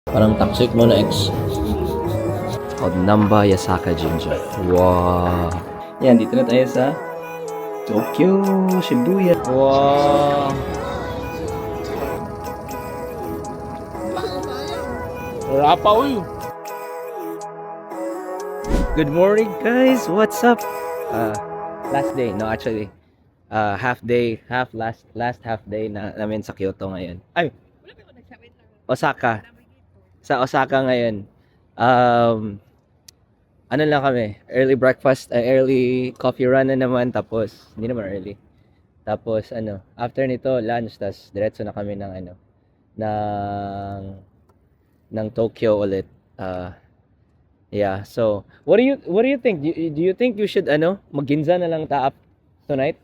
Parang toxic mo na ex. Called Namba Yasaka Jinja. Wow. Yan, dito na tayo sa Tokyo, Shibuya. Wow. Rapa uy. Good morning, guys. What's up? Last day, no, actually. Half day, last half day na namin sa Kyoto ngayon. Ay, Osaka. Sa Osaka ngayon. Ano lang kami, early breakfast, early coffee run na naman, tapos hindi naman early. Tapos after nito lunch, tas diretso na kami ng ng Tokyo ulit. Yeah, so what do you think? Do you think you should magginza na lang ta up tonight?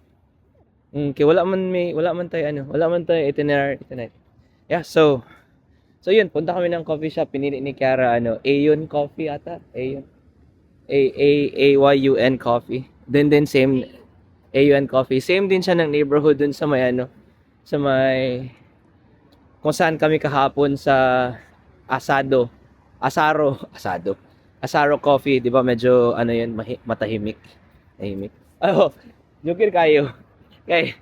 Okay, wala man tayo itinerary tonight. Yeah, so yun, punta kami ng coffee shop, pinili ni Kiara Ayun Coffee ata, Ayun. AYUN Coffee. Then same AUN Coffee. Same din siya ng neighborhood dun sa may sa may kung saan kami kahapon sa Asaro Coffee, 'di ba? Medyo yun, matahimik. Tahimik. Oh, joker kayo. Okay.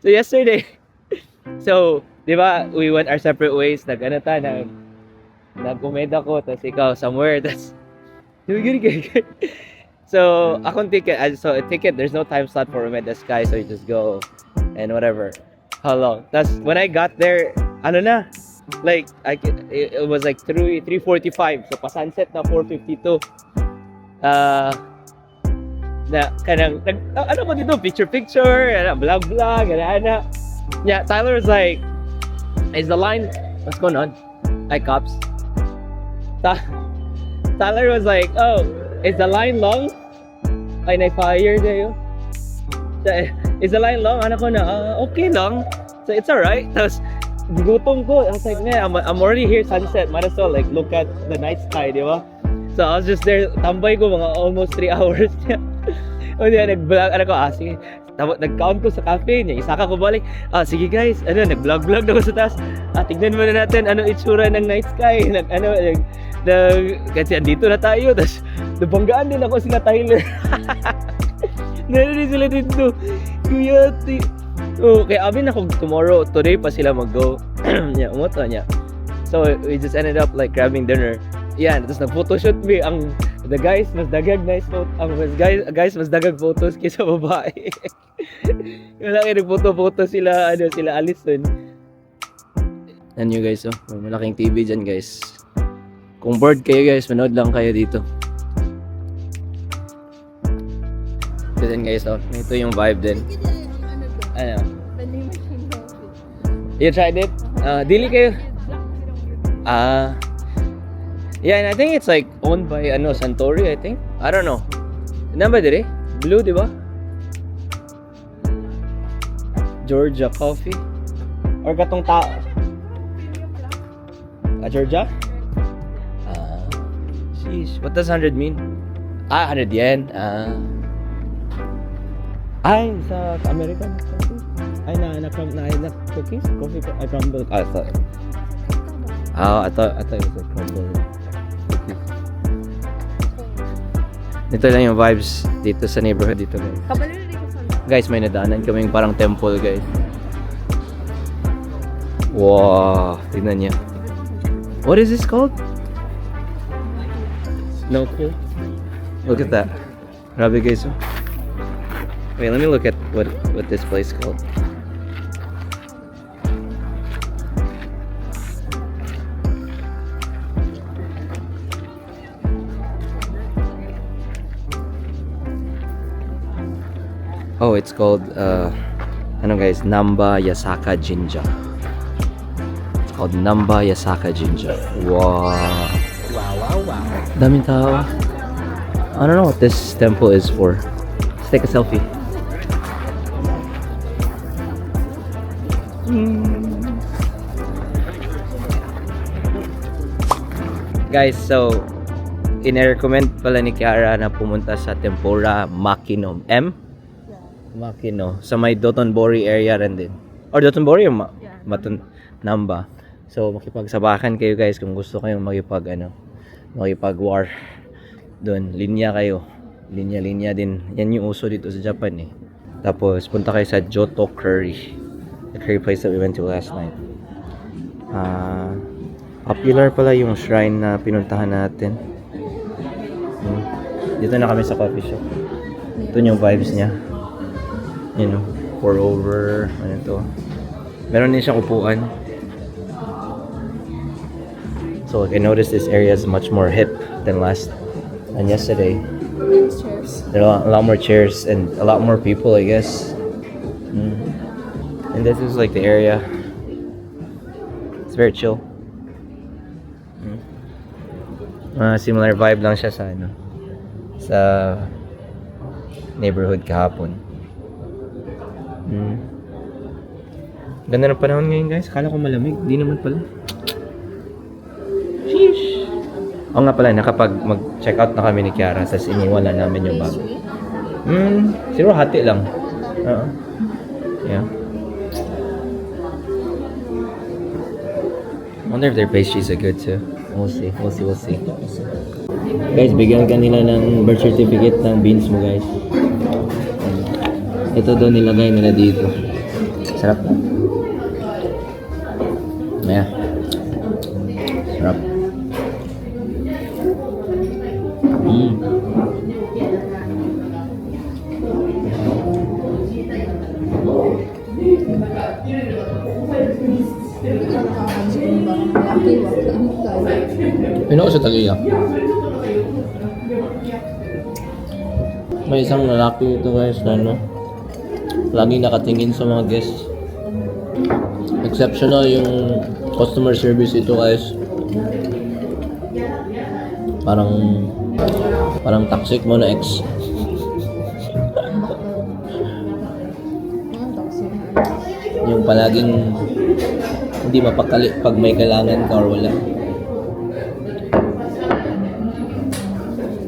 So yesterday, 'di ba, we went our separate ways. Nag-umed ako, tapos ikaw somewhere, tapos so akong ticket, so a ticket, there's no time slot for Umeda Sky, so you just go and whatever. How long? That's when I got there, like it was like 3:45, so pa sunset na 4:52. Na kanang ba dito, picture, vlog, yeah. Tyler was like, is the line, what's going on? Hi, cops. Tyler was like, oh, is the line long? Ay, na-fire kayo. Is the line long? Ano ko na, okay lang. So, it's alright. Tapos, gutom ko. I was like, man, I'm already here sunset. Might as well, like, look at the night sky, di ba? So, I was just there, tambay ko mga almost 3 hours. O diyan, nag-vlog, sige. Nag-count ko sa cafe niya. Isaka ko balik. Sige guys, nag-vlog na ako sa taas. Tignan muna natin ano itsura ng night sky. Kasi andito na tayo. Tapos, nabanggaan din ako sila Tyler. Narinig sila dito. Kuya, kaya amin ako today pa sila mag-go. Yeah, umuto niya. So, we just ended up like grabbing dinner. Yan, tapos nag-photoshoot me. The guys mas dagag nice photo. Guys mas dagag photos kaysa babae. Wala kayo nag-photo sila Alison. Yan you guys, may malaking TV dyan guys. Kung bored kayo guys, manood lang kayo dito. Ito din guys, ito yung vibe din. You tried it? Dili kayo? Yeah, and I think it's like owned by Suntory, I think. I don't know. Namba dire? Blue, di ba? Georgia Coffee. Or katong tao. Georgia? Sheesh. What does 100 mean? 100 yen. Ay, sa American coffee? Ay, na cookies? Coffee, crumble. I thought it was a crumble. Ito lang yung vibes dito sa neighborhood dito guys. Guys, may nadaanan kaming parang temple guys. Wow, tingnan niya. What is this called? No clue. Look at that. Grabe guys. Wait, let me look at what this place is called. Oh, it's called guys, Namba Yasaka Jinja. It's called Namba Yasaka Jinja. Wow. Wow. Daming tao. I don't know what this temple is for. Let's take a selfie. Guys, so ine-recommend pala ni Kiara na pumunta sa Tempura Makino. Makino. Sa may Dotonbori area rin din. Or Dotonbori or Namba. So makipagsabakan kayo guys kung gusto kayong makipag-war doon. Linya kayo. Linya din. Yan yung uso dito sa Japan eh. Tapos punta kayo sa Johto Curry. The curry place that we went to last night. Popular pala yung shrine na pinuntahan natin. Dito na kami sa coffee shop. Ito yung vibes niya. You know, pour over, ano to. Meron din siyang upuan. So I noticed this area is much more hip than yesterday. There's chairs. There are a lot more chairs and a lot more people, I guess. And this is like the area. It's very chill. Similar vibe lang siya sa neighborhood kahapon. Ganda ng panahon ngayon guys. Akala ko malamig. Di naman pala. Sheesh. Oo nga pala, mag-check out na kami ni Kiara. Tapos iniwan na namin yung bag. Siguro hati lang. Yeah. I wonder if their pastries are good too. We'll see. Guys, bigyan ka nila ng birth certificate ng beans mo guys. Ito daw nilagay nila dito. Sarap na. Yeah. Sarap. Ano ko sa Tagiya? May isang lalaki ito guys na laging nakatingin sa mga guests. Exceptional yung customer service ito guys. Parang toxic mo na ex. Yung palaging hindi mapakali pag may kailangan ka or wala.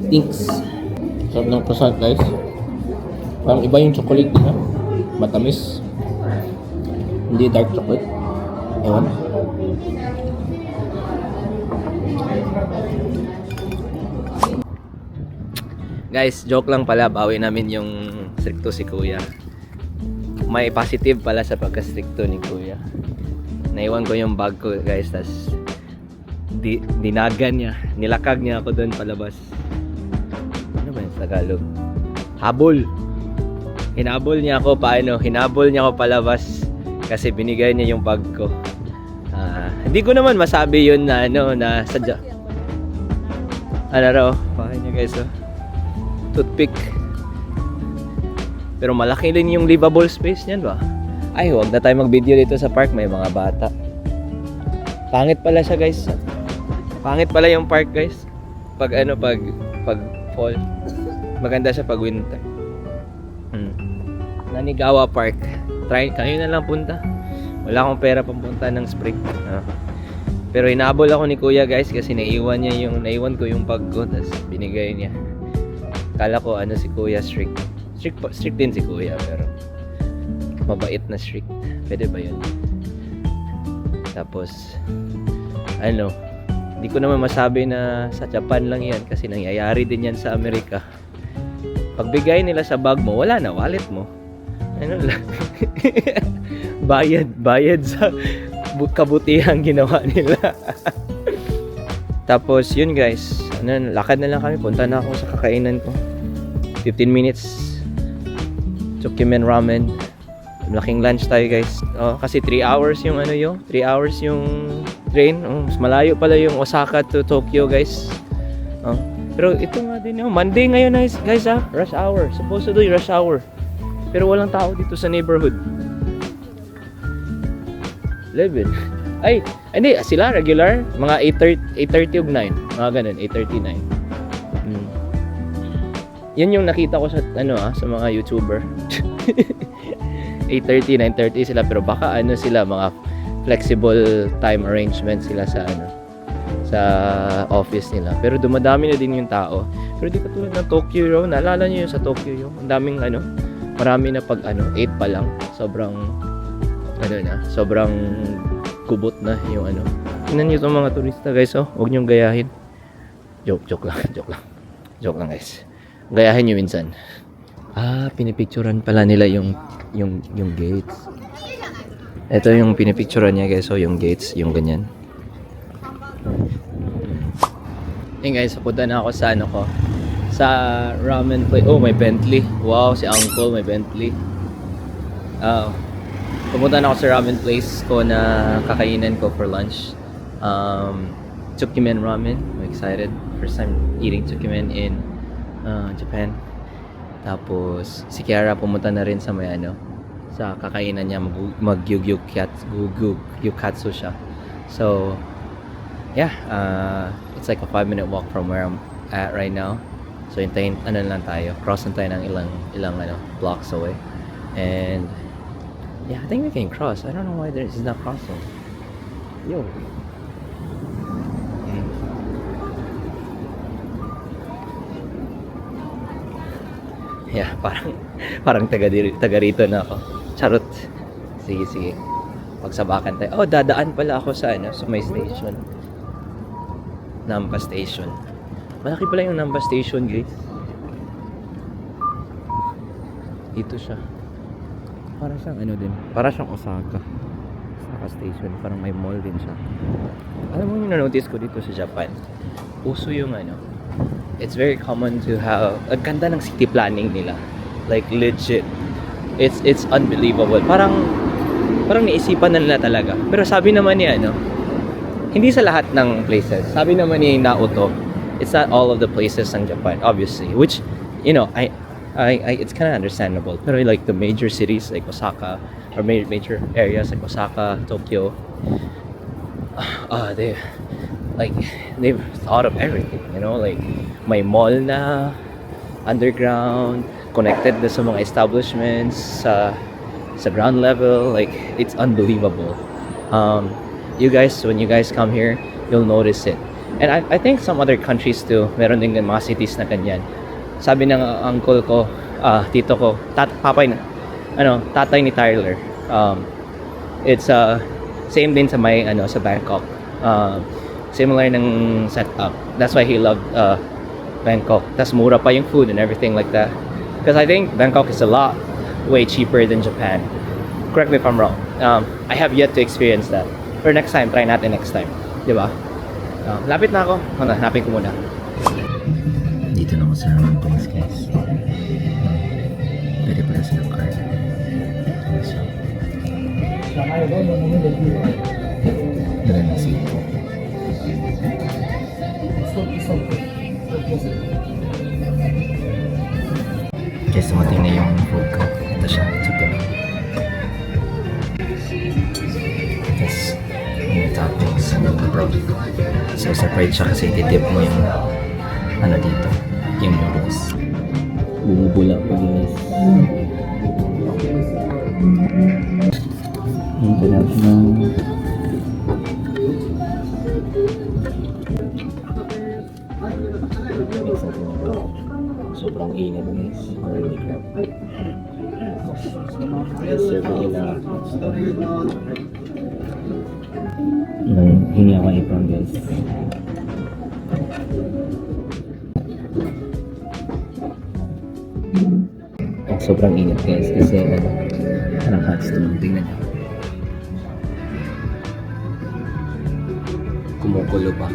Thanks. Sarap ng croissant guys. Parang iba yung chocolate nila. Matamis. Hindi dark chocolate. Ewan. Guys, joke lang pala. Bawi namin yung stricto si Kuya. May positive pala sa pagka-stricto ni Kuya. Naiwan ko yung bag ko guys. Tas dinagan niya. Nilakag niya ako doon palabas. Ano ba yung Tagalog? Habol. Hinabol niya ako hinabol niya ako palabas kasi binigay niya yung bag ko. Hindi ko naman masabi yun na na sadya. Ano raw? Pahay niya guys toothpick. Pero malaki din yung livable space niyan ba? Ay, huwag na tayo mag-video dito sa park, may mga bata. Pangit pala siya guys. Pangit pala yung park guys. Pag fall. Maganda siya pag winter. Nanigawa Park. Try kayo na lang punta. Wala akong pera pampunta ng spring. Pero hinabol ako ni Kuya guys kasi naiwan ko yung bag ko tapos binigay niya. Kala ko si Kuya strict din si Kuya pero mabait na strict. Pwede ba yun? Tapos hindi ko naman masabi na sa Japan lang yan kasi nangyayari din yan sa Amerika. Pagbigay nila sa bag mo, wala na wallet mo. Lang. bayad sa kabutihang ginawa nila. Tapos yun guys, lakad na lang kami, punta na ako sa kakainan ko. 15 minutes Tsukimen ramen. Laking lunch tayo guys. Kasi 3 hours yung 3 hours yung train. Mas malayo pala yung Osaka to Tokyo guys. Pero ito nga din Monday ngayon guys rush hour. Supposedly rush hour. Pero walang tao dito sa neighborhood. 11. Ay, hindi sila regular mga 8:30 ug 9. Mga ganun, 8:39. Yun yung nakita ko sa sa mga YouTuber. 8:30, 9:30 sila pero baka sila mga flexible time arrangement sila sa sa office nila. Pero dumadami na din yung tao. Pero di katulad ng Tokyo, naalala niyo yung sa Tokyo, ang daming marami na pag 8 pa lang. Sobrang kubot na yung ano. Tingnan niyo itong mga turista guys, oh. Huwag niyong gayahin. Joke lang, joke lang. Joke lang guys. Gayahin niyo minsan. Pinipicturan pala nila yung gates. Ito yung pinipicturan niya guys, so yung gates, yung ganyan. Hey guys, punta na ako sa ano ko. Sa ramen place. Oh, may Bentley. Wow, si Uncle may Bentley. Pumunta na ako sa ramen place ko na kakainan ko for lunch. Tsukimen ramen. I'm excited. First time eating Tsukimen in Japan. Tapos si Kiara pumunta na rin sa may ano, sa kakainan niya, mag-gyugyukatsu siya. So yeah, it's like a 5-minute walk from where I'm at right now. So hintayin ano lang tayo, cross na tayo ng ilang ano blocks away. And yeah, I think we can cross. I don't know why it's not crossing. Yo. Yeah, parang taga rito na ako. Charot. Sige. Pagsabakan tayo. Oh, dadaan pala ako sa ano, sa may station. Namba Station. Malaki pala yung Namba Station, guys. Dito siya. Parang siyang ano din. Parang siyang Osaka Station. Parang may mall din siya. Alam mo yung na-notice ko dito sa Japan? Uso yung ano, it's very common to have, ang ganda ng city planning nila. Like legit. It's unbelievable. Parang naisipan na nila talaga. Pero sabi naman niya ano, hindi sa lahat ng places. Sabi naman ni Naoto, it's not all of the places ng Japan, obviously. Which, you know, I it's kind of understandable. Pero like the major cities like Osaka, or major areas like Osaka, Tokyo, they've thought of everything, you know, like may mall na, underground, connected na sa mga establishments, sa ground level, like it's unbelievable. You guys, when you guys come here, you'll notice it. And I think some other countries too, meron din mga cities na ganyan. Sabi ng uncle ko, tito ko, tatay ni Tyler. It's same din sa may sa Bangkok. Similar ng setup. That's why he loved Bangkok. Tas mura pa yung food and everything like that. Because I think Bangkok is a lot way cheaper than Japan. Correct me if I'm wrong. I have yet to experience that. Or next time, try natin next time. Diba? Lapit na ako. Hanapin ko muna. Dito na ako sa ramen place, guys. Pwede pala sa card. So, na seat ko. Guys, dumating na yung food ko. Ito siya. Tsukimen. Yes. Yung toppings and the broth. So, separate siya kasi itidip mo yung dito. Yung noodles. Bumubula pa, guys. International. Sobrang init, guys. Holy crap. Serve nila. Hingi ako ipang, guys. Sobrang init, guys, kasi parang hot stone. Tingnan nyo. Kumukulo pa.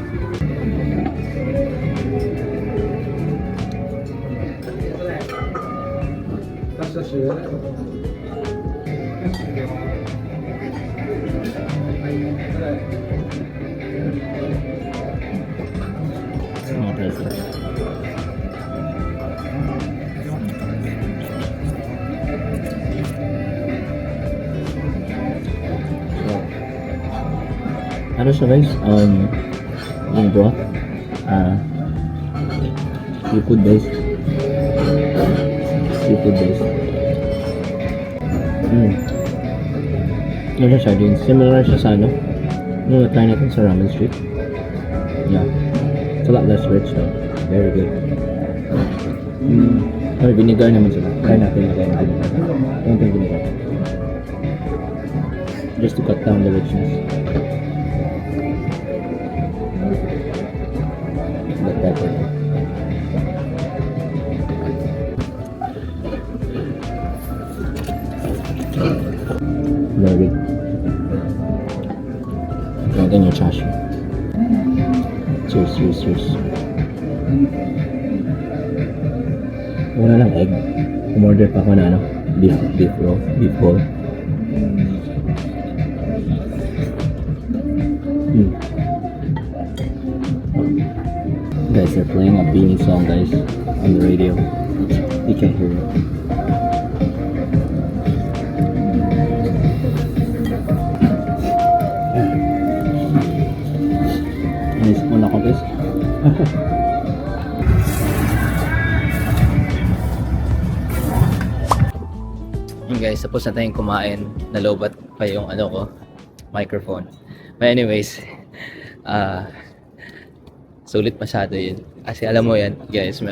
Mga tayo. Ano siya, guys? Yung broth. Seafood based. Ano siya, sardines. Similar siya sa ano? Yung try natin sa Ramen Street. Yeah. It's a lot less rich though. Very good. May vinegar naman sila. Try natin lagay ng vinegar. Konting vinegar. Just to cut down the richness. Cheers. Wala lang egg. Umorder pa ako na ano, beef roll, beef bowl. Guys, they're playing a Beanie song, guys, on the radio. You can't hear it. Inis mo na ako, guys. Yun guys, tapos na tayong kumain. Nalobat pa yung ano ko, microphone. But anyways, sulit masyado yun. Kasi alam mo yan, guys,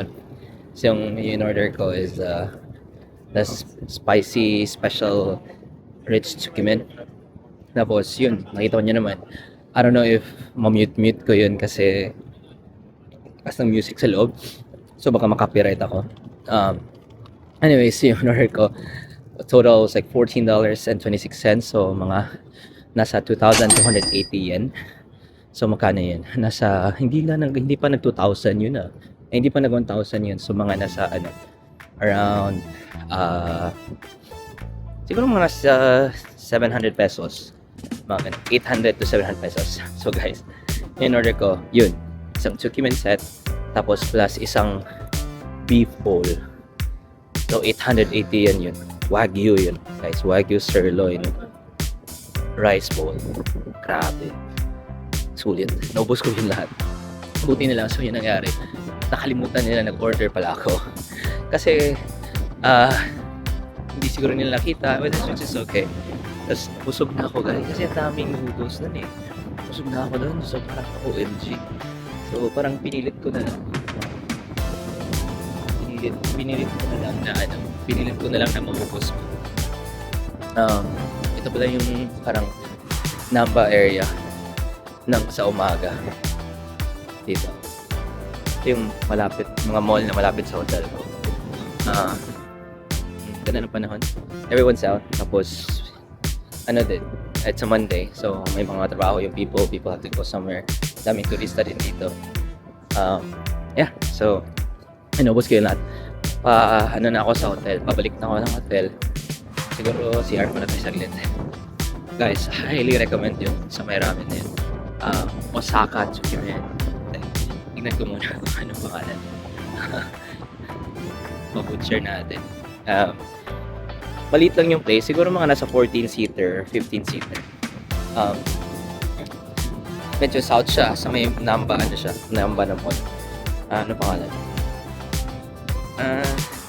yung in-order ko is the spicy special rich tsukimen. Tapos yun, nakita ko nyo naman. I don't know if ma-mute ko yun kasi ng music sa loob. So baka makapiright ako. Anyways, yung order ko, total was like $14.26. So mga nasa 2,280 yen. So magkano yun? Nasa hindi pa nag 2,000 yun ah. Hindi pa nag 1,000 yun. So mga nasa ano around siguro mga nasa 700 pesos. Mga 800 to 700 pesos. So guys, in order ko, yun, isang tsukimen set tapos plus isang beef bowl. So 880 yun. Wagyu yun, guys. Wagyu sirloin rice bowl. Grabe. Sulit. Naubos ko yun lahat. Buti na lang. So yun nangyari. Nakalimutan nila nag-order pala ako. Kasi hindi siguro nila nakita. But which is okay. Tapos busog na ako, guys. Kasi ang daming noodles nun eh. Busog na ako doon. So parang OMG. So parang pinilit ko na lang. Pinilit ko na lang na mabubos ko. Ito pala yung parang Namba area sa umaga dito. Ito yung malapit, mga mall na malapit sa hotel ko. Ganda ng panahon. Everyone's out. Tapos ano din, it's a Monday, so may mga trabaho yung people have to go somewhere. Daming turista din dito. Yeah, so inubos ko yun lahat. Ano na ako sa hotel, pabalik na ako ng hotel. Siguro CR ko na tayo saglit. Guys, highly recommend yung sa may ramen na yun. Osaka Tsukimen. Tingnan ko muna kung anong pangalan. Mag-butcher natin. Maliit lang yung place. Siguro mga nasa 14-seater, 15-seater. Medyo south siya. Sa may Namba, ano siya? Namba na mall. Ano pangalan?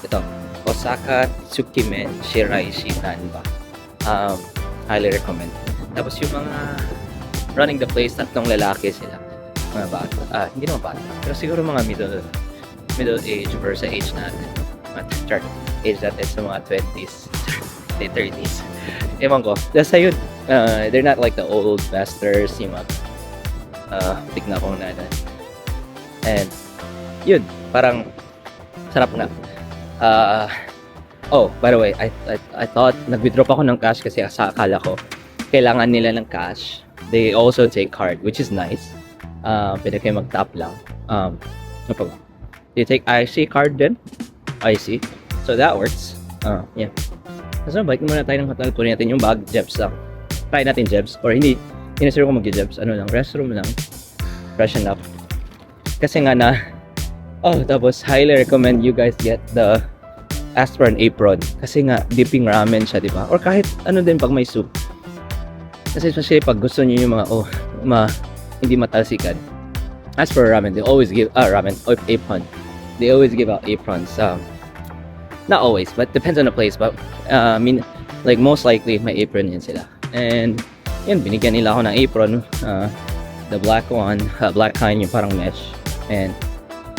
Ito. Osaka Tsukimen Shiraishi Namba. Highly recommend. Tapos yung mga running the place, tatlong lalaki sila. Mga bata. Hindi naman bata. Pero siguro mga middle age or sa age natin. Chart. Age natin sa mga 20s. Late 30s. Ewan ko. That's yun. They're not like the old masters. Yung mga tignan kong nanan. And yun. Parang sarap nga. Oh, by the way, I thought nag-withdraw pa ako ng cash kasi akala ko kailangan nila ng cash. They also take card, which is nice. Pwede kayo mag-tap lang. Ano pa ba? They take IC card din. IC. So that works. Yeah. So balik muna tayo ng hotel. Kunin natin yung bag. Jebs lang. Try natin Jebs. Or hindi sure ko mag-Jebs. Ano lang, restroom lang. Freshen up. Kasi nga na tapos highly recommend you guys get ask for an apron. Kasi nga, dipping ramen siya, di ba? Or kahit ano din pag may soup. Kasi especially pag gusto niyo yung mga, hindi matalsikan. As for ramen, they always give, apron. They always give out aprons. Not always, but depends on the place. But, like most likely, may apron yun sila. And, yun, binigyan nila ako ng apron. The black one, black kind, yung parang mesh. And,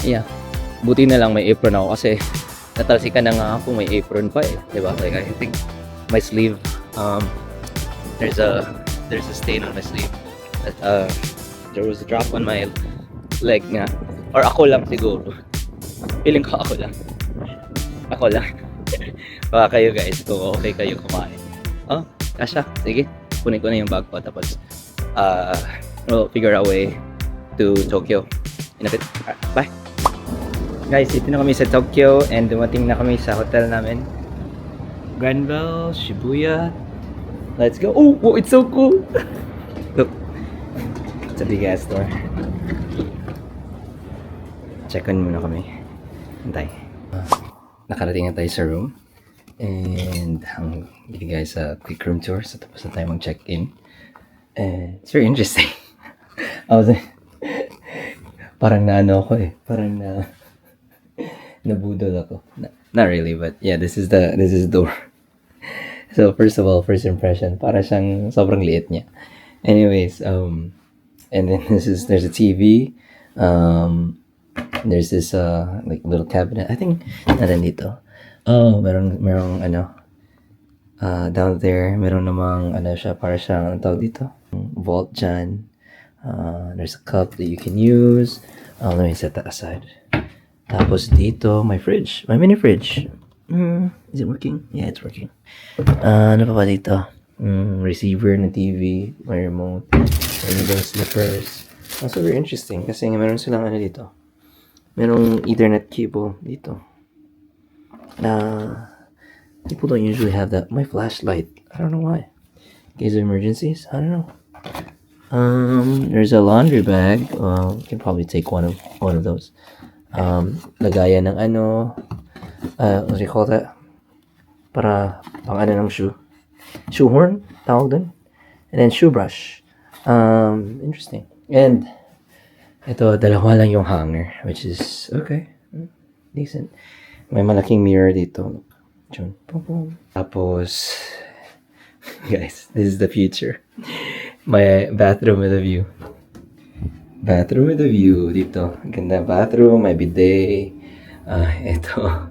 yeah, buti na lang may apron ako kasi natalsikan na nga ako, may apron pa eh, diba? Like I think my sleeve, there's a stain on my sleeve. There was a drop on my leg nga, or ako lang siguro. Feeling ko ako lang. Baka kayo guys, kung okay kayo kumain. Kasha, sige, kunin ko na yung bag ko tapos we'll figure a way to Tokyo in a bit. Alright, bye! Guys, dito na kami sa Tokyo and dumating na kami sa hotel namin. Granville, Shibuya. Let's go! Oh, oh, it's so cool! Look, it's a big ass door. Check-in muna kami. Antay. Nakarating na tayo sa room. And ang give you guys a quick room tour. So tapos na tayo mag-check-in. And it's very interesting. I was parang naano ako eh. Parang nabudol ako. Not really, but yeah, this is the door. So first of all, first impression, para siyang sobrang liit niya. Anyways, and then there's a TV. There's this like little cabinet. I think natin dito. Oh, merong ano down there, meron namang ano siya, para siyang tawag dito, vault dyan. There's a cup that you can use. Let me set that aside. Tapos dito, my fridge, my mini fridge. Is it working? Yeah, it's working. Ano pa ba dito? Receiver na TV, my remote, those slippers. Also very interesting kasi meron silang ano dito. Merong Ethernet cable dito. People don't usually have that. My flashlight, I don't know why. In case of emergencies, I don't know. There's a laundry bag. Well, you can probably take one of those. Lagayan ng ano, what do you call that? Para pang ano ng shoe. Shoehorn, tawag dun. And then shoe brush. Interesting. And ito, dalawa lang yung hanger, which is okay. Decent. May malaking mirror dito. Diyan. Tapos, guys, this is the future. My bathroom with a view. Bathroom with a view dito. Ganda bathroom, may bidet. Ito.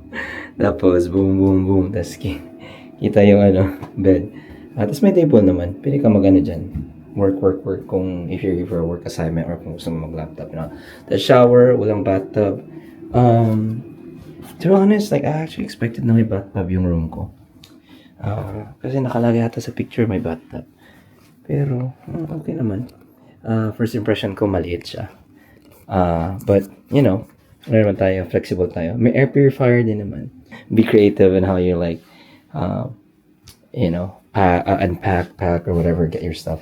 Tapos, boom, boom, boom. Tapos, kita yung ano, bed. Tapos may table naman. Pwede ka mag-ano dyan. Work. Kung if you're here for a work assignment or kung gusto mo mag-laptop, you know. The shower, walang bathtub. To be honest, like, I actually expected na may bathtub yung room ko. Kasi nakalagay ata sa picture may bathtub. Pero, okay naman. First impression ko, maliit siya. But, you know, ano naman tayo, flexible tayo. May air purifier din naman. Be creative in how you like, you know, unpack, pack, or whatever, get your stuff.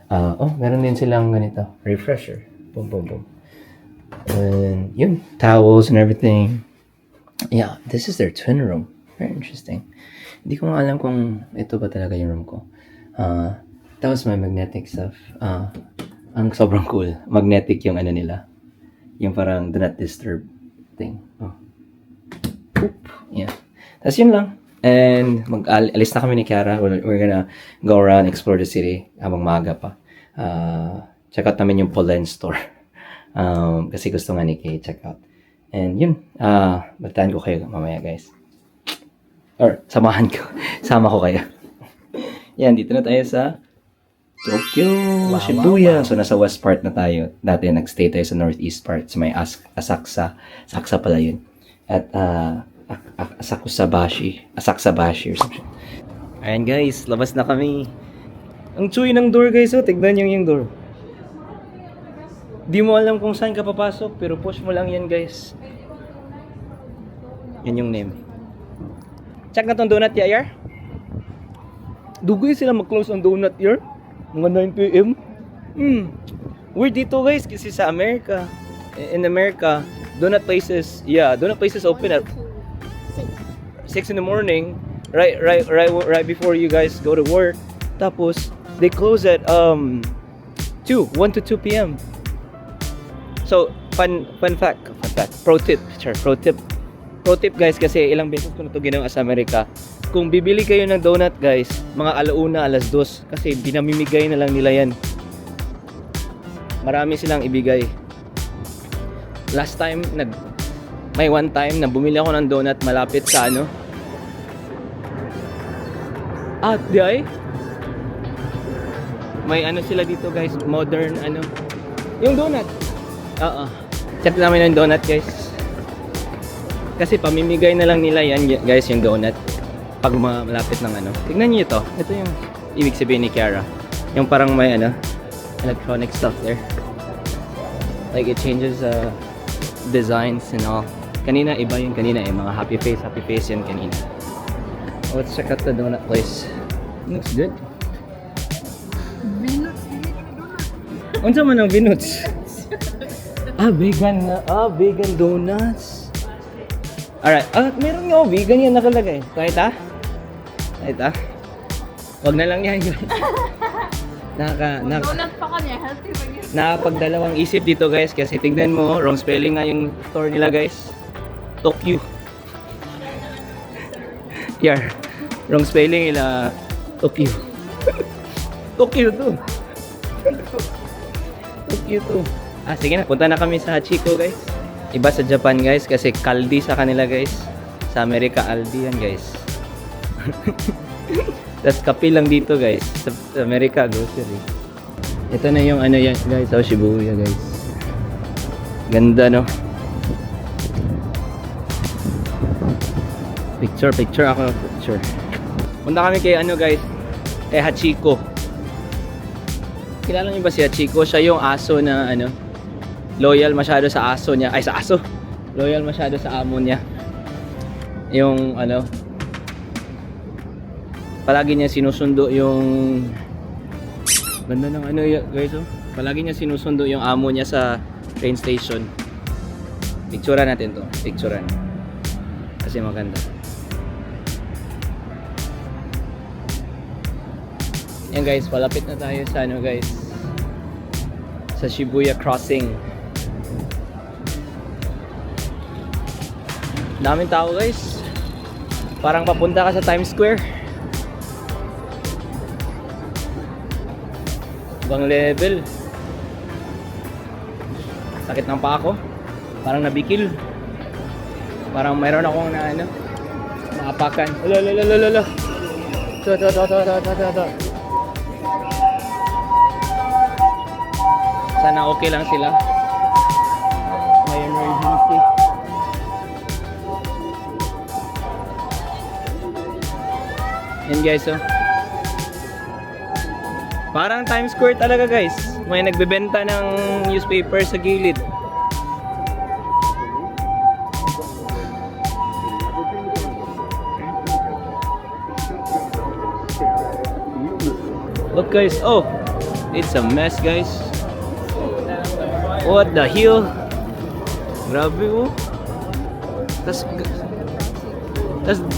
Meron din silang ganito, refresher. Boom, boom, boom. And yun, towels and everything. Yeah, this is their twin room. Very interesting. Hindi ko nga alam kung ito ba talaga yung room ko. Tapos may magnetic stuff. Ang sobrang cool. Magnetic yung ano nila. Yung parang do not disturb thing. Oop. Yeah. Tapos yun lang. And alis na kami ni Kiara. We're gonna go around, explore the city habang maaga pa. Check out namin yung Polen store. Kasi gusto nga ni Kay check out. And yun, balitaan ko kayo mamaya, guys. Or sama ko kayo. Yan, dito na tayo sa Tokyo, Shibuya. So nasa west part na tayo. Dati nagstay tayo sa northeast part. So may Asakusa pala yun. At Asakusabashi or something. Ayan guys, labas na kami. Ang chewy ng door guys, tignan nyo yung door. Di mo alam kung saan ka papasok, pero push mo lang yan guys. Yan yung name. Check na tong donut yayar. Dugoy sila mag-close ang donut yar. Mga 9 PM. We're dito guys kasi sa America. In America, donut places open at 6 in the morning, right before you guys go to work. Tapos they close at 1 to 2 PM. So, fun fact, pro tip guys, kasi ilang beses ko na ito ginawa sa Amerika. Kung bibili kayo ng donut guys, mga 1:00, 2:00, kasi binamimigay na lang nila yan. Marami silang ibigay. Last time, may one time na bumili ako ng donut malapit sa ano. Di ay? May ano sila dito guys, modern ano. Yung donut. Check namin yung donut guys. Kasi pamimigay na lang nila yan guys, yung donut. Pag malapit ng ano. Tignan niyo ito. Ito yung ibig sabihin ni Kiara. Yung parang may ano, electronic stuff there. Like it changes designs and all. Kanina iba yun kanina eh. Mga happy face yun kanina. Let's check out the donut place. Looks good. Unsa man ang Vinuts? Vegan na. Vegan donuts. Alright. Meron nga vegan yan nakalagay. Kahit Wag na lang yan. Donut pa kanya, healthy ba yun? Nakapagdalawang isip dito guys kasi tignan mo, wrong spelling nga yung store nila guys. Tokyo. Yeah. Wrong spelling nila Tokyo. Tokyo to. Tokyo to. Sige na, punta na kami sa Hachiko guys. Iba sa Japan guys kasi kaldi sa kanila guys. Sa Amerika Aldi yan guys. Tas kape lang dito guys. Sa Amerika grocery. Ito na yung ano yan guys, Shibuya guys. Ganda no. Picture ako. Punta kami kay ano guys, kay Hachiko. Kilala niyo ba si Hachiko? Siya yung aso na ano, loyal masyado sa aso niya. Ay, sa aso. Loyal masyado sa amo niya. Yung ano, palagi niya sinusundo yung ganda ng ano guys oh. Palagi niya sinusundo yung amo niya sa train station. Picturean natin to. Kasi maganda. Yan guys, palapit na tayo sa ano guys, sa Shibuya Crossing. Daming tao guys. Parang papunta ka sa Times Square. Ibang level. Sakit ng paa ko. Parang nabikil. Parang mayroon akong na ano, maapakan. Lolo. To. Sana okay lang sila. May emergency. Yan guys oh. Parang Times Square talaga guys. May nagbebenta ng newspaper sa gilid. Look guys, oh, it's a mess guys. What the hell? Grabe oh. Tas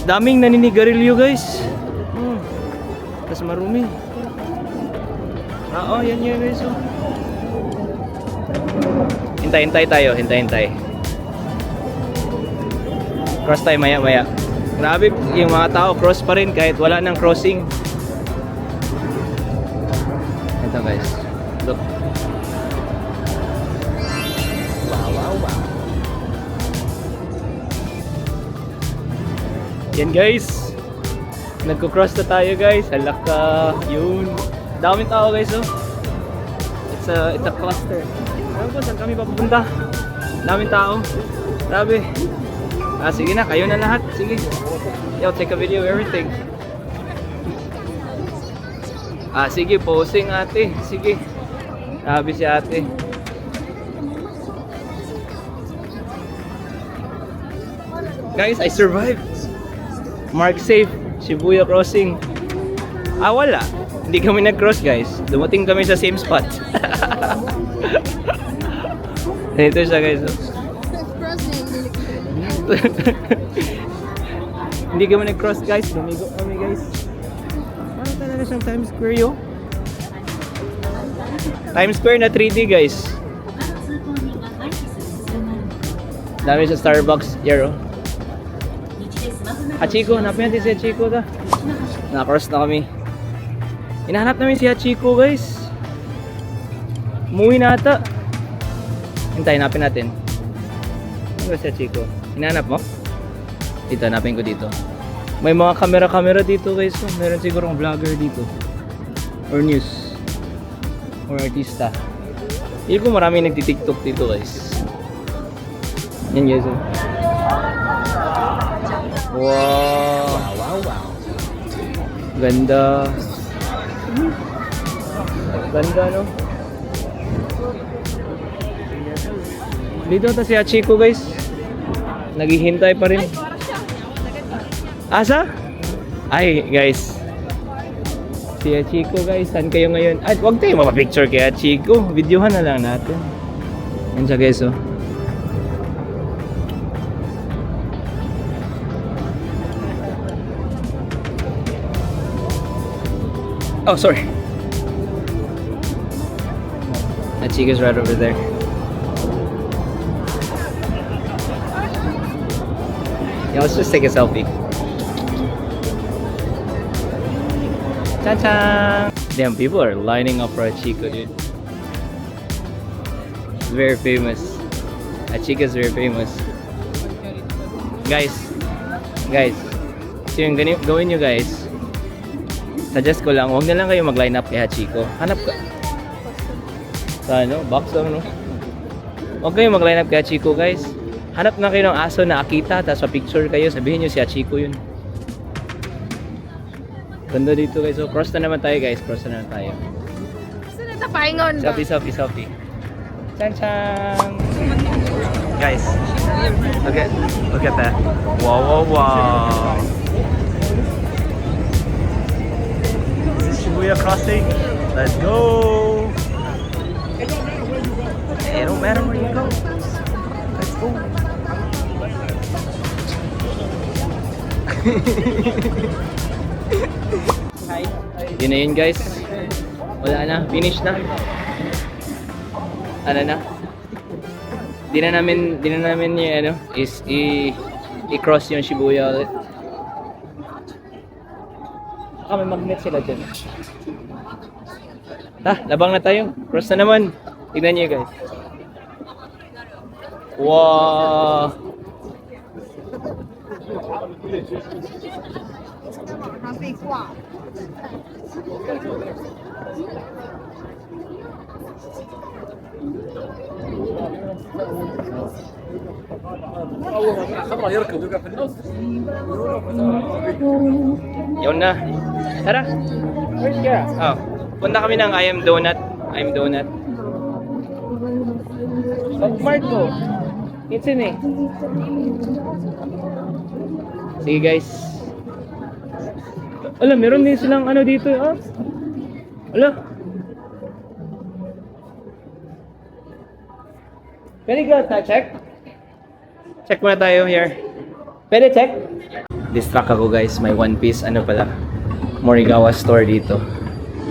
daming naninigarilyo guys. Tas marumi. Yan guys oh. Hintay tayo. Cross tayo maya. Grabe yung mga tao, cross pa rin kahit wala nang crossing. Ito guys. Look. Wow. Yan guys. Nagko-cross na tayo guys. Halaka. Yun. Daming tao guys oh. It's a cluster. Alam ko saan kami papunta. Daming tao. Grabe. Sige na, kayo na lahat. Sige. Yo, take a video of everything. Sige, posing ate. Sige. Grabe si ate. Guys, I survived. Mark safe. Shibuya Crossing. Wala. Hindi kami nag-cross guys. Dumating kami sa same spot. Ito siya guys. Hindi kami nag-cross guys. Lumigo kami guys. Parang talaga siyang Times Square yo. Times Square na 3D guys. Dami sa Starbucks. Here oh. Hachiko. Hanapin natin si Hachiko ta. Na-cross na kami. Hinahanap namin si Hachiko guys. Umuwi na ata. Hintayin natin. Ano ba si Hachiko? Hinahanap mo? Dito, hanapin ko dito. May mga camera dito guys. Meron sigurong vlogger dito. Or news. Or artista. Hindi ko marami nagtitiktok dito guys. Yan guys. Wow. Ganda. Ganda no? Dito ta si Hachiko guys. Naghihintay pa rin. Asa? Ay guys. Si Hachiko guys, saan kayo ngayon? Ay, wag tayo mapapicture kay Hachiko. Videohan na lang natin. Yan siya guys oh. Oh, sorry. Hachiko's right over there. Yeah, let's just take a selfie. Cha-cha! Damn, people are lining up for Hachiko, dude. Very famous. Hachiko's very famous. Guys, so yung gawin nyo guys, suggest ko lang, huwag na lang kayo mag-line up kay Hachiko. Hanap ka. Sa ano? Box lang, no? Huwag kayo mag-line up kay Hachiko, guys. Hanap na kayo ng aso na Akita, tapos pa-picture kayo, sabihin nyo si Hachiko yun. Ganda dito, guys. So, cross na naman tayo, guys. Cross na naman tayo. Gusto na tapaingon ba? Selfie. Chan-chan! Guys, look at that. Wow. Shibuya crossing. Let's go. It don't matter where you go. Let's go. Yun na yun guys. Wala na. Finish na. Ano na? Di na namin yung ano, i-cross yung Shibuya ulit. May magnet sila dyan. Labang na tayo. Cross na naman. Tignan nyo guys. Wow! Yun na. Tara. Where's Kira? Oh. Punta kami ng I Am Donut. Marco. It's in eh. Sige guys. Alam, meron din silang ano dito. Oh. Ala. Pwede ka check? Check muna tayo here. Pwede check? Distract ako guys. May One Piece ano pala. Morigawa store dito.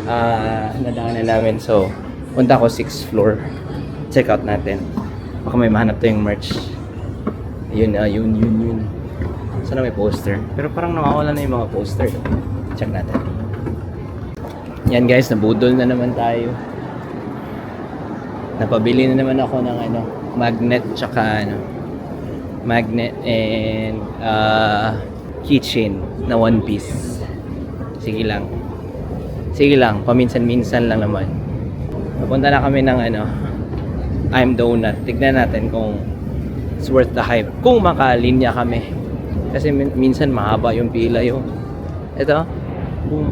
Nadaanan namin. So, punta ako 6th floor. Check out natin. Baka may mahanap tayong merch. Yun. Sana may poster. Pero parang nawawala na yung mga poster. Check natin. Yan guys, nabudol na naman tayo. Napabili na naman ako ng ano, magnet tsaka ano, magnet and keychain na One Piece. Sige lang, paminsan-minsan lang naman. Napunta na kami ng ano, I'm Donut. Tignan natin kung it's worth the hype. Kung makalinya kami. Kasi minsan mahaba yung pila yung. Ito. Boom.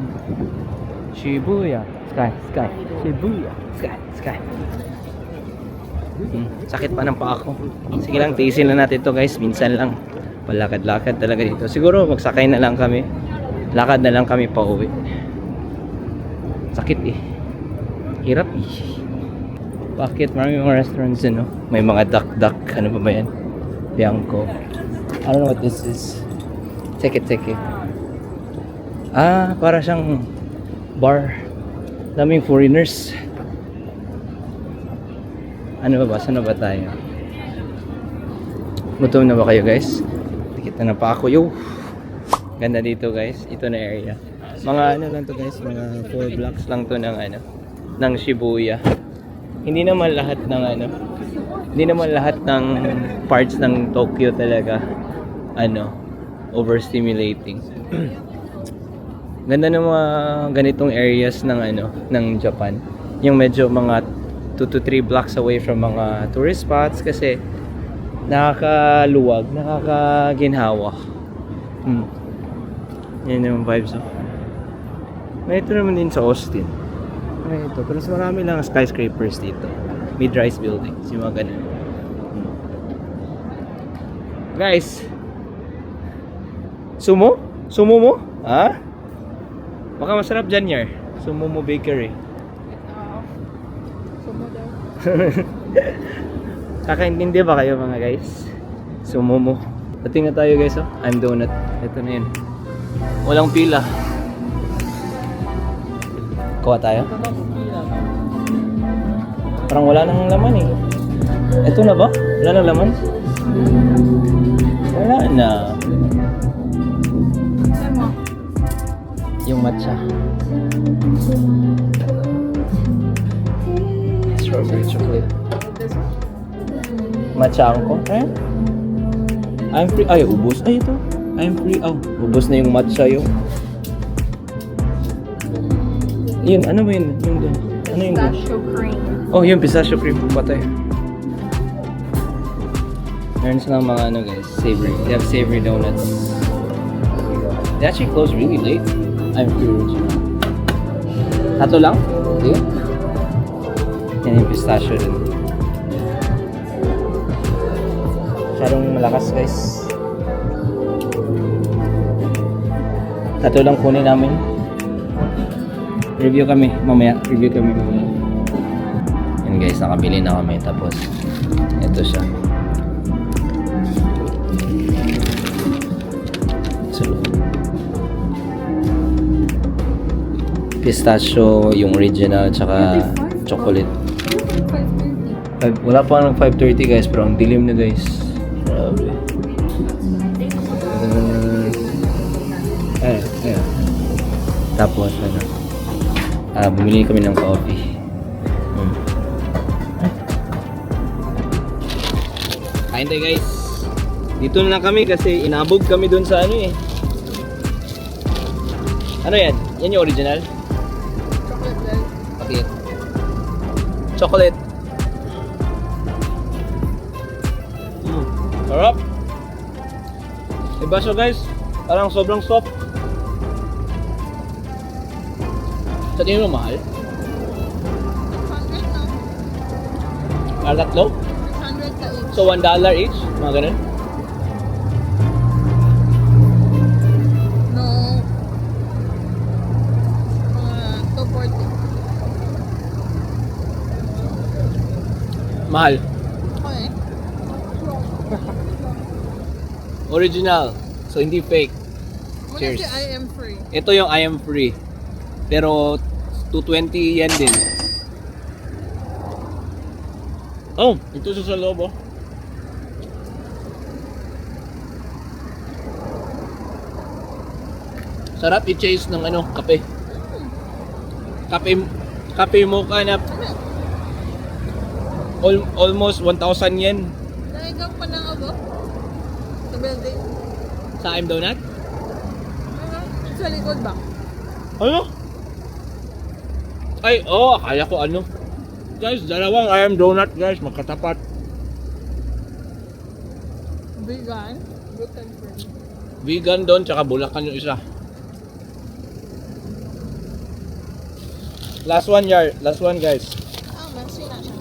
Shibuya. Sky. Shibuya. Sky. Sakit pa ng paa ko. Sige lang, tiisin lang natin to guys. Minsan lang. Palakad-lakad talaga dito. Siguro magsakay na lang kami. Lakad na lang kami pa uwi. Sakit eh. Hirap eh. Bakit? Marami mga restaurants ano? May mga duck. Ano ba yan? Bianco. I don't know what this is. Check it. Para siyang bar. Daming foreigners. Ano ba? Saan na ba tayo? Gutom na ba kayo guys? Dikit na pa ako. Yo! Ganda dito guys. Ito na area. Mga ano lang to guys. Mga 4 blocks lang to ng ano. Ng Shibuya. Hindi naman lahat ng parts ng Tokyo talaga ano, overstimulating. Ganda ng mga ganitong areas ng ano, ng Japan. Yung medyo mga 2 to 3 blocks away from mga tourist spots kasi nakakaluwag, nakakaginhawa. Yan yung vibes oh. May ito naman din sa Austin. Ito, pero mas marami lang skyscrapers dito. Mid-rise buildings, yung mga ganun. Guys. Sumo? Sumo mo? Ha? Baka masarap dyan yar. Sumo mo bakery. Sumo daw. Kakaintindi ba kayo mga guys? Sumo mo. Dating na tayo guys oh. I'm donut. Ito na yun. Walang pila. Kuha tayo? Parang wala nang laman eh. Ito na ba? Wala nang laman? Wala na. Saan mo? Yung matcha. Strawberry chocolate. This one? Matcha ko. Eh? I'm free. Ay, ubos. Ay, ito. I'm free. Oh, ubos na yung matcha yung. Yun, ano ba yun? Yung dun. Ano yung dun? Pistachio cream. Oh, yung pistachio cream po patay. Meron silang mga ano guys, savory. They have savory donuts. They actually close really late. I'm free original. Tato lang? Okay. Yan yung pistachio din. Masyadong malakas guys. Tato lang kunin namin. Review kami mamaya. Yan guys, nakabili na kami. Tapos, ito siya. Pistachio, yung original, tsaka chocolate. 5:30. Wala pa ng 5:30 guys, pero ang dilim na guys. Grabe. Tapos ano, bumili kami ng coffee. Kain tayo guys. Dito na lang kami kasi inabog kami dun sa ano eh. Ano yan? Yan yung original? Chocolate well. Okay. Chocolate. Sarap. Diba siya guys? Parang sobrang soft. Sa tingin mo mahal? 600 no? Para tatlo? 600 ka each. So $1 each? Mga ganun? No. Mga 240. Mahal. Okay. Original. So hindi fake. Muna Cheers. si I am free. Ito yung I am free. Pero 220 yen din. Oh, ito sa loob oh. Sarap i-chase ng ano, kape. Kape mocha na almost 1,000 yen Naigaw pa ng abo? Sa building? sa I'm Donut. Ano? Sa likod ba? Ano? Ay, oh, akala ko ano. Guys, dalawang I am Donut guys, magkatapat. Vegan? Gluten free. Vegan doon, tsaka Bulacan yung isa. Last one guys. Ah, messy na siya.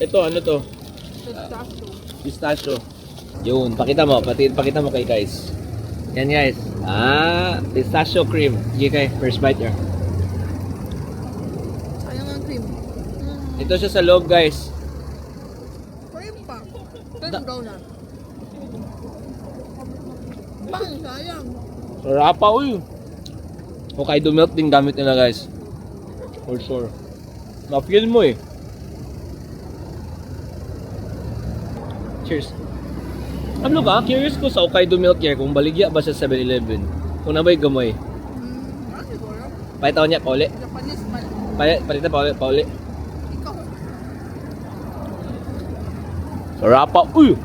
Ito, ano to? Pistachio. Pistachio. Yun, pakita mo kay guys. Yan guys. Pistachio cream. Sige kay, first bite yan. Sayang ang cream. Ito siya sa loob guys. Cream pa. Cream donut. Bang, sayang. Sarap pa uy. Hokkaido milk din gamit nila guys. For sure. Ma-feel mo eh. Cheers. Ano ka? Curious ko sa Hokkaido milk here kung baligya ba sa 7-Eleven. Kung nabay gamay. Siguro. Pakita ko niya, pauli. Japanese man. Palita pauli. Ikaw. Sarap pa uy.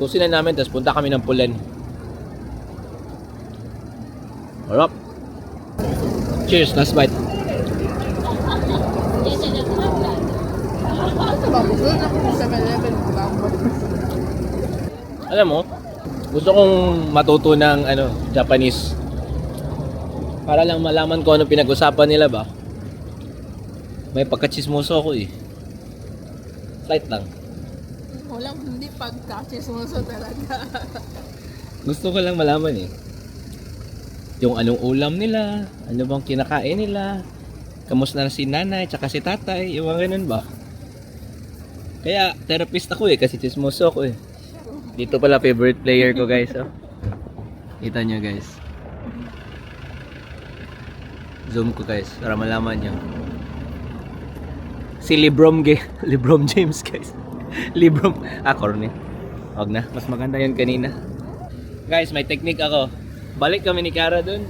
Kusin na namin, tapos punta kami ng Pulen. Sarap. Cheers, last bite. Ito ba? Doon ako sa 7-Eleven. Alam mo, gusto kong matuto ng Japanese. Para lang malaman ko ano pinag-usapan nila ba. May pagkachismoso ako eh. Light lang. Walang hindi pagka-chismoso talaga. Gusto ko lang malaman eh. Yung anong ulam nila, ano bang kinakain nila, kamusta na si nanay, tsaka si tatay, yung mga ganun ba? Kaya therapist ako eh, kasi chismoso ako eh. Dito pala favorite player ko guys, oh. Kita nyo guys. Zoom ko guys, para malaman nyo. Si Lebron James guys. Lebron, corny. Wag na, mas maganda yun kanina. Guys, may technique ako. Balik kami ni Kara dun.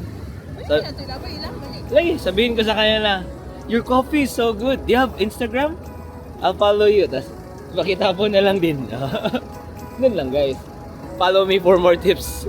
So, Ay, natin ba ilang balik? lagi, sabihin ko sa kanya na, your coffee is so good. Do you have Instagram? I'll follow you. Tapos, makita po na lang din. Ganun lang guys. Follow me for more tips.